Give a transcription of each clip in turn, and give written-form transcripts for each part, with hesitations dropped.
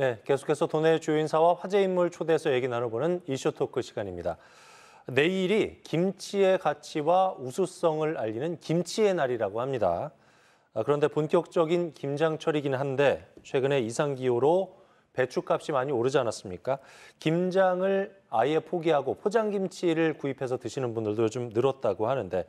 네, 계속해서 도내 주요 인사와 화제 인물 초대해서 얘기 나눠보는 이슈 토크 시간입니다. 내일이 김치의 가치와 우수성을 알리는 김치의 날이라고 합니다. 그런데 본격적인 김장철이긴 한데 최근에 이상기후로 배추값이 많이 오르지 않았습니까? 김장을 아예 포기하고 포장김치를 구입해서 드시는 분들도 요즘 늘었다고 하는데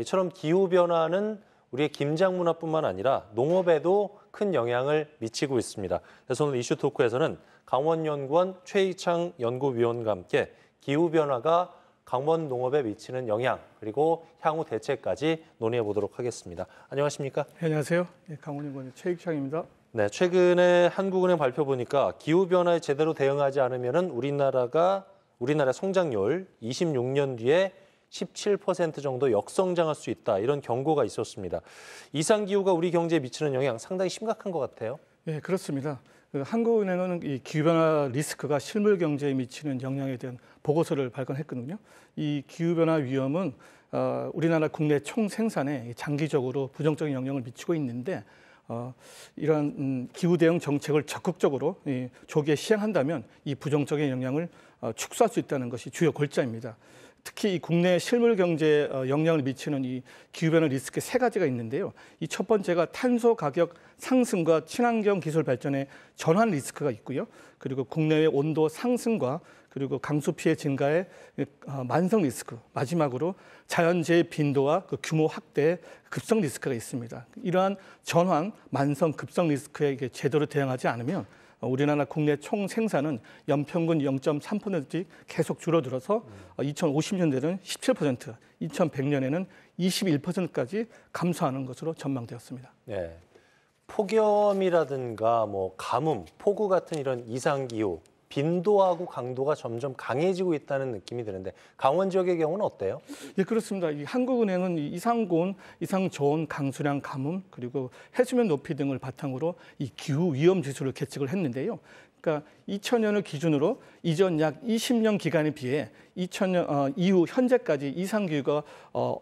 이처럼 기후변화는 우리의 김장 문화뿐만 아니라 농업에도 큰 영향을 미치고 있습니다. 그래서 오늘 이슈 토크에서는 강원연구원 최희창 연구위원과 함께 기후변화가 강원 농업에 미치는 영향 그리고 향후 대책까지 논의해 보도록 하겠습니다. 안녕하십니까? 네, 안녕하세요. 강원연구원의 최희창입니다. 네, 최근에 한국은행 발표 보니까 기후변화에 제대로 대응하지 않으면 우리나라 성장률 26년 뒤에 17% 정도 역성장할 수 있다. 이런 경고가 있었습니다. 이상기후가 우리 경제에 미치는 영향 상당히 심각한 것 같아요. 네, 그렇습니다. 한국은행은 이 기후변화 리스크가 실물 경제에 미치는 영향에 대한 보고서를 발간했거든요. 이 기후변화 위험은 우리나라 국내 총 생산에 장기적으로 부정적인 영향을 미치고 있는데 이러한 기후 대응 정책을 적극적으로 조기에 시행한다면 이 부정적인 영향을 축소할 수 있다는 것이 주요 골자입니다. 특히 이 국내 실물 경제에 영향을 미치는 이 기후변화 리스크 세 가지가 있는데요. 이 첫 번째가 탄소 가격 상승과 친환경 기술 발전의 전환 리스크가 있고요. 그리고 국내의 온도 상승과 그리고 강수 피해 증가의 만성 리스크, 마지막으로 자연재해 빈도와 그 규모 확대의 급성 리스크가 있습니다. 이러한 전환, 만성, 급성 리스크에 제대로 대응하지 않으면 우리나라 국내 총 생산은 연평균 0.3%씩 계속 줄어들어서 2050년대는 17%, 2100년에는 21%까지 감소하는 것으로 전망되었습니다. 네, 폭염이라든가 가뭄, 폭우 같은 이런 이상기후, 빈도하고 강도가 점점 강해지고 있다는 느낌이 드는데 강원 지역의 경우는 어때요? 예, 그렇습니다. 이 한국은행은 이상고온, 이상저온, 강수량, 가뭄 그리고 해수면 높이 등을 바탕으로 이 기후 위험 지수를 계측을 했는데요. 그러니까 2000년을 기준으로 이전 약 20년 기간에 비해 2000년 이후 현재까지 이상기후가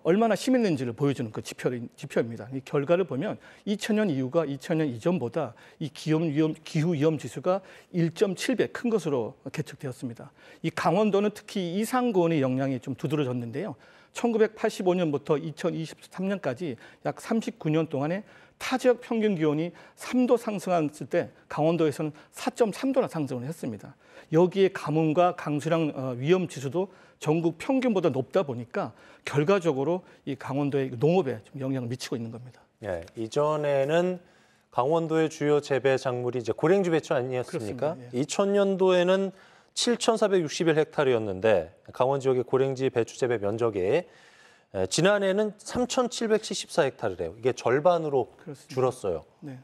얼마나 심했는지를 보여주는 그 지표입니다. 이 결과를 보면 2000년 이후가 2000년 이전보다 이 기후 위험 지수가 1.7배 큰 것으로 계측되었습니다. 이 강원도는 특히 이상고온의 영향이 좀 두드러졌는데요. 1985년부터 2023년까지 약 39년 동안에 타 지역 평균 기온이 3도 상승했을 때 강원도에서는 4.3도나 상승을 했습니다. 여기에 가뭄과 강수량 위험 지수도 전국 평균보다 높다 보니까 결과적으로 이 강원도의 농업에 좀 영향을 미치고 있는 겁니다. 네, 이전에는 강원도의 주요 재배 작물이 이제 고랭지 배추 아니었습니까? 그렇습니다. 예. 2000년도에는 7,461헥타르였는데 강원 지역의 고랭지 배추 재배 면적이 지난해는 3,774헥타르래요. 이게 절반으로 그렇습니다. 줄었어요. 네.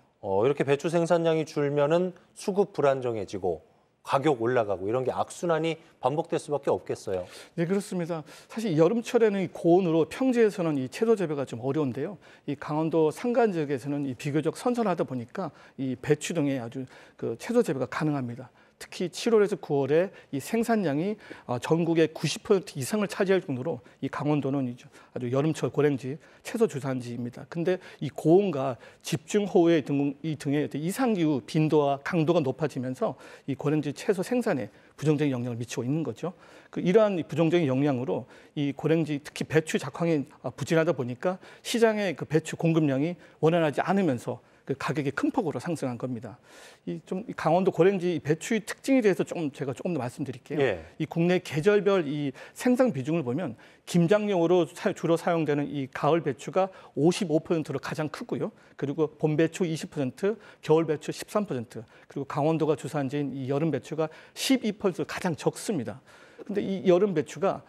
이렇게 배추 생산량이 줄면은 수급 불안정해지고 가격 올라가고 이런 게 악순환이 반복될 수밖에 없겠어요. 네, 그렇습니다. 사실 여름철에는 이 고온으로 평지에서는 이 채소 재배가 좀 어려운데요. 이 강원도 산간 지역에서는 이 비교적 선선하다 보니까 이 배추 등의 아주 그 채소 재배가 가능합니다. 특히 7월에서 9월에 이 생산량이 전국의 90% 이상을 차지할 정도로 이 강원도는 아주 여름철 고랭지 채소 주산지입니다. 근데 이 고온과 집중호우 등의 이상기후 빈도와 강도가 높아지면서 이 고랭지 채소 생산에 부정적인 영향을 미치고 있는 거죠. 이러한 부정적인 영향으로 이 고랭지 특히 배추 작황이 부진하다 보니까 시장의 그 배추 공급량이 원활하지 않으면서 그 가격이 큰 폭으로 상승한 겁니다. 이 강원도 고랭지 배추의 특징에 대해서 제가 조금 더 말씀드릴게요. 예. 이 국내 계절별 이 생산 비중을 보면 김장용으로 주로 사용되는 이 가을 배추가 55%로 가장 크고요. 그리고 봄 배추 20%, 겨울 배추 13%, 그리고 강원도가 주산지인 이 여름 배추가 12% 가장 적습니다. 근데 이 여름 배추가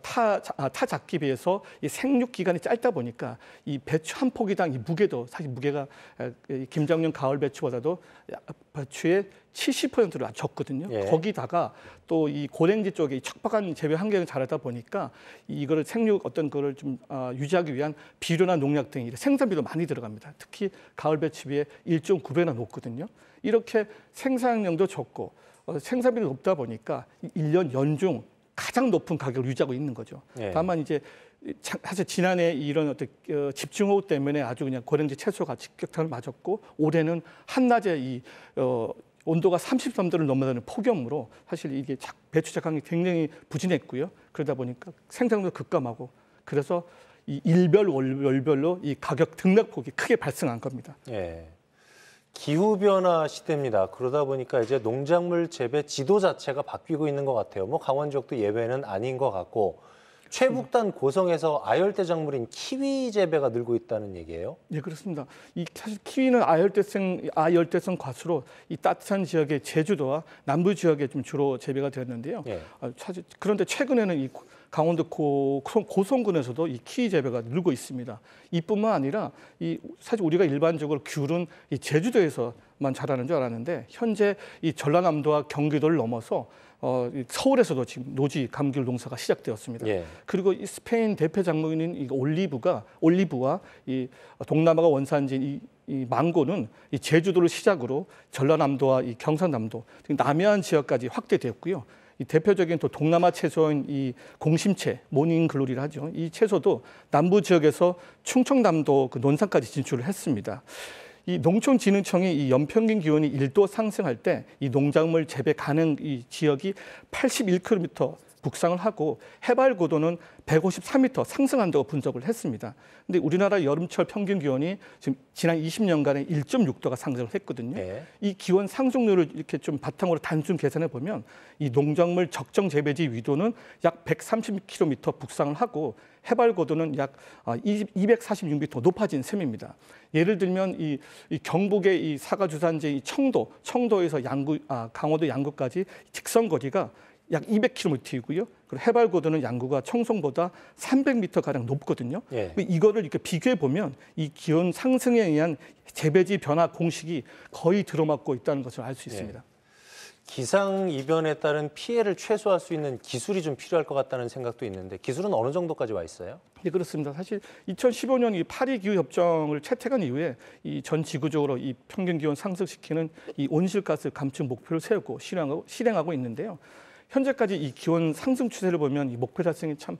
타 작기에 비해서 이 생육 기간이 짧다 보니까 이 배추 한 포기당 이 무게도 사실 무게가 김장용 가을 배추보다도 배추의 70%로 적거든요. 예. 거기다가 또 이 고랭지 쪽에 이 척박한 재배 환경을 잘하다 보니까 이거를 생육 어떤 거를 좀 유지하기 위한 비료나 농약 등 생산비도 많이 들어갑니다. 특히 가을 배추 비해 1.9배나 높거든요. 이렇게 생산량도 적고 생산비도 높다 보니까 1년 연중 가장 높은 가격을 유지하고 있는 거죠. 예. 다만 이제 사실 지난해 이런 어떤 집중호우 때문에 아주 그냥 고랭지 채소가 직격탄을 맞았고 올해는 한낮에 온도가 33도를 넘어가는 폭염으로 사실 이게 배추 작황이 굉장히 부진했고요. 그러다 보니까 생산도 급감하고 그래서 이 일별 월별로 이 가격 등락폭이 크게 발생한 겁니다. 예. 기후 변화 시대입니다. 그러다 보니까 이제 농작물 재배 지도 자체가 바뀌고 있는 것 같아요. 뭐 강원 지역도 예외는 아닌 것 같고 최북단 고성에서 아열대 작물인 키위 재배가 늘고 있다는 얘기예요. 네, 그렇습니다. 이 사실 키위는 아열대성 과수로 이 따뜻한 지역의 제주도와 남부 지역에 좀 주로 재배가 되었는데요. 예. 그런데 최근에는 이 강원도 고성군에서도 이 키위 재배가 늘고 있습니다. 이뿐만 아니라 사실 우리가 일반적으로 귤은 이 제주도에서만 자라는 줄 알았는데 현재 이 전라남도와 경기도를 넘어서 이 서울에서도 지금 노지 감귤 농사가 시작되었습니다. 예. 그리고 이 스페인 대표 작물인 이 올리브와 이 동남아가 원산지인 이 망고는 이 제주도를 시작으로 전라남도와 이 경상남도, 남해안 지역까지 확대되었고요. 이 대표적인 또 동남아 채소인 이 공심채, 모닝글로리를 하죠. 이 채소도 남부 지역에서 충청남도 그 논산까지 진출을 했습니다. 이 농촌진흥청이 이 연평균 기온이 1도 상승할 때 이 농작물 재배 가능 이 지역이 81km 북상을 하고 해발 고도는 153m 상승한다고 분석을 했습니다. 근데 우리나라 여름철 평균 기온이 지금 지난 20년간에 1.6도가 상승을 했거든요. 네. 이 기온 상승률을 이렇게 좀 바탕으로 단순 계산해 보면 이 농작물 적정 재배지 위도는 약 130km 북상을 하고 해발 고도는 약 246m 높아진 셈입니다. 예를 들면 이 경북의 이 사과 주산지인 이 청도에서 강원도 양구까지 직선 거리가 약 200km이고요. 그리고 해발 고도는 양구가 청송보다 300m 가량 높거든요. 예. 이거를 이렇게 비교해 보면 이 기온 상승에 의한 재배지 변화 공식이 거의 들어맞고 있다는 것을 알 수 있습니다. 예. 기상 이변에 따른 피해를 최소화할 수 있는 기술이 좀 필요할 것 같다는 생각도 있는데 기술은 어느 정도까지 와 있어요? 네, 그렇습니다. 사실 2015년 이 파리 기후 협정을 채택한 이후에 이 전 지구적으로 이 평균 기온 상승시키는 이 온실가스 감축 목표를 세우고 실행하고 있는데요. 현재까지 이 기온 상승 추세를 보면 이 목표 달성이 참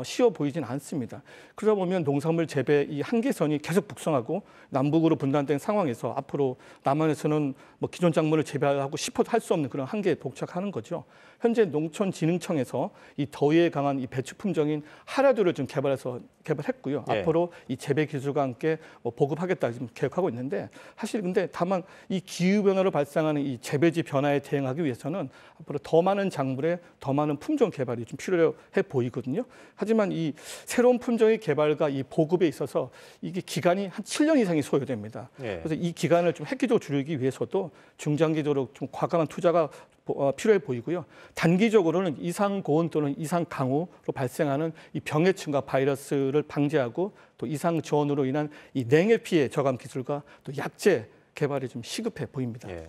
쉬워 보이진 않습니다. 그러다 보면 농산물 재배 이 한계선이 계속 북상하고 남북으로 분단된 상황에서 앞으로 남한에서는 뭐 기존 작물을 재배하고 싶어도 할 수 없는 그런 한계에 봉착하는 거죠. 현재 농촌진흥청에서 이 더위에 강한 이 배추 품종인 하라두를 좀 개발했고요. 네. 앞으로 이 재배 기술과 함께 뭐 보급하겠다 지금 계획하고 있는데 사실 근데 다만 이 기후 변화로 발생하는 이 재배지 변화에 대응하기 위해서는 앞으로 더 많은 작물에 더 많은 품종 개발이 좀 필요해 보이거든요. 하지만 이 새로운 품종의 개발과 이 보급에 있어서 이게 기간이 한 7년 이상이 소요됩니다. 네. 그래서 이 기간을 좀 획기적으로 줄이기 위해서도 중장기적으로 좀 과감한 투자가 필요해 보이고요. 단기적으로는 이상 고온 또는 이상 강우로 발생하는 이 병해충과 바이러스를 방지하고 또 이상 저온으로 인한 이 냉해 피해 저감 기술과 또 약제 개발이 좀 시급해 보입니다. 예.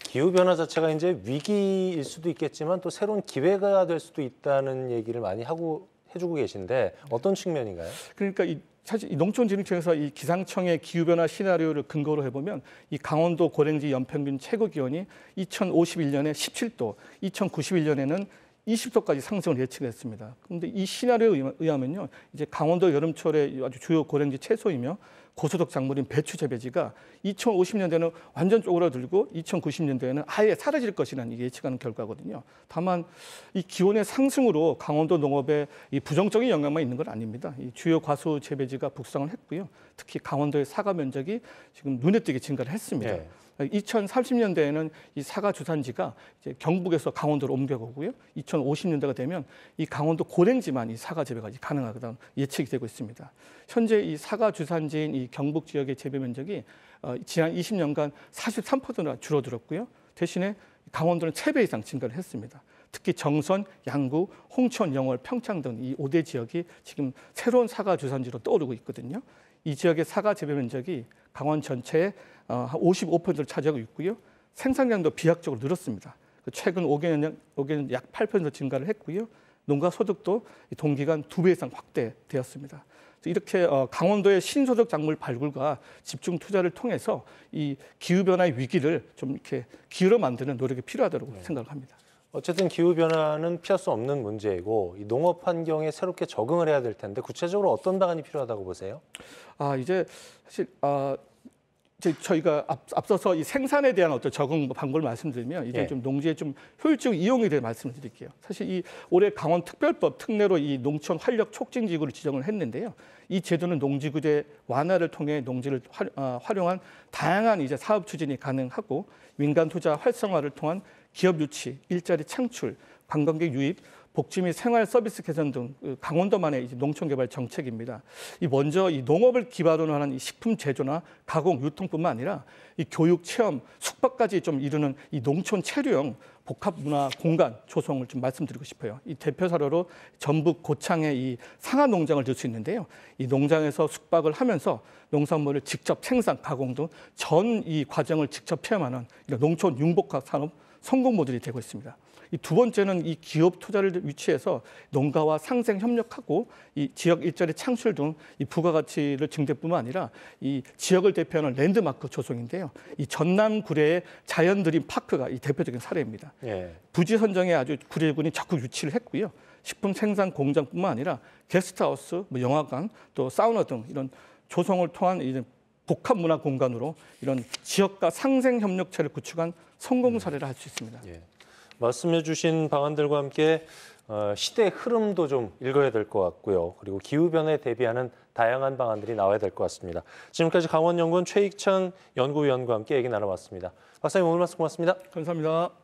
기후 변화 자체가 이제 위기일 수도 있겠지만 또 새로운 기회가 될 수도 있다는 얘기를 많이 해주고 계신데 어떤 측면인가요? 그러니까 사실 이 농촌진흥청에서 이 기상청의 기후변화 시나리오를 근거로 해보면 이 강원도 고랭지 연평균 최고 기온이 2051년에 17도, 2091년에는 20도까지 상승을 예측했습니다. 그런데 이 시나리오에 의하면요, 이제 강원도 여름철에 아주 주요 고랭지 채소이며 고소득 작물인 배추 재배지가 2050년대는 완전 쪼그라들고 2090년대에는 아예 사라질 것이라는 예측하는 결과거든요. 다만 이 기온의 상승으로 강원도 농업에 이 부정적인 영향만 있는 건 아닙니다. 이 주요 과수 재배지가 북상을 했고요. 특히 강원도의 사과 면적이 지금 눈에 띄게 증가를 했습니다. 네. 2030년대에는 이 사과 주산지가 이제 경북에서 강원도로 옮겨가고요. 2050년대가 되면 이 강원도 고랭지만 이 사과 재배가 가능하다는 예측이 되고 있습니다. 현재 이 사과 주산지인 이 경북 지역의 재배 면적이 지난 20년간 43%나 줄어들었고요. 대신에 강원도는 3배 이상 증가를 했습니다. 특히 정선, 양구, 홍천, 영월, 평창 등 이 5대 지역이 지금 새로운 사과 주산지로 떠오르고 있거든요. 이 지역의 사과 재배 면적이 강원 전체의 한 55%를 차지하고 있고요. 생산량도 비약적으로 늘었습니다. 최근 5개년 약 8% 증가를 했고요. 농가 소득도 동기간 2배 이상 확대되었습니다. 이렇게 강원도의 신소득 작물 발굴과 집중 투자를 통해서 이 기후 변화의 위기를 좀 이렇게 기회로 만드는 노력이 필요하다고 생각을 합니다. 어쨌든 기후 변화는 피할 수 없는 문제이고 이 농업 환경에 새롭게 적응을 해야 될 텐데 구체적으로 어떤 방안이 필요하다고 보세요? 이제 사실 저희가 앞서서 이 생산에 대한 어떤 적응 방법을 말씀드리면 이제 예. 좀 농지의 좀 효율적 이용에 대해 말씀을 드릴게요. 사실 이 올해 강원 특별법 특례로 이 농촌 활력 촉진 지구를 지정을 했는데요. 이 제도는 농지구제 완화를 통해 농지를 활용한 다양한 이제 사업 추진이 가능하고 민간 투자 활성화를 통한 기업 유치, 일자리 창출, 관광객 유입, 복지 및 생활 서비스 개선 등 강원도만의 이제 농촌 개발 정책입니다. 이 먼저 이 농업을 기반으로 하는 이 식품 제조나 가공, 유통뿐만 아니라 이 교육, 체험, 숙박까지 좀 이루는 이 농촌 체류형 복합 문화 공간 조성을 좀 말씀드리고 싶어요. 이 대표 사례로 전북 고창의 이 상하 농장을 들 수 있는데요. 이 농장에서 숙박을 하면서 농산물을 직접 생산, 가공 등 전 이 과정을 직접 체험하는 이런 농촌 융복합 산업 성공 모델이 되고 있습니다. 이 두 번째는 이 기업 투자를 위치해서 농가와 상생 협력하고 이 지역 일자리 창출 등 이 부가가치를 증대뿐만 아니라 이 지역을 대표하는 랜드마크 조성인데요. 이 전남 구례의 자연 드림 파크가 이 대표적인 사례입니다. 예. 부지 선정에 아주 구례군이 적극 유치를 했고요. 식품 생산 공장뿐만 아니라 게스트하우스, 뭐 영화관, 또 사우나 등 이런 조성을 통한 이제 복합 문화 공간으로 이런 지역과 상생 협력체를 구축한 성공 사례를 할 수 있습니다. 예. 말씀해 주신 방안들과 함께 시대의 흐름도 좀 읽어야 될 것 같고요. 그리고 기후변화에 대비하는 다양한 방안들이 나와야 될 것 같습니다. 지금까지 강원연구원 최익찬 연구위원과 함께 얘기 나눠봤습니다. 박사님 오늘 말씀 고맙습니다. 감사합니다.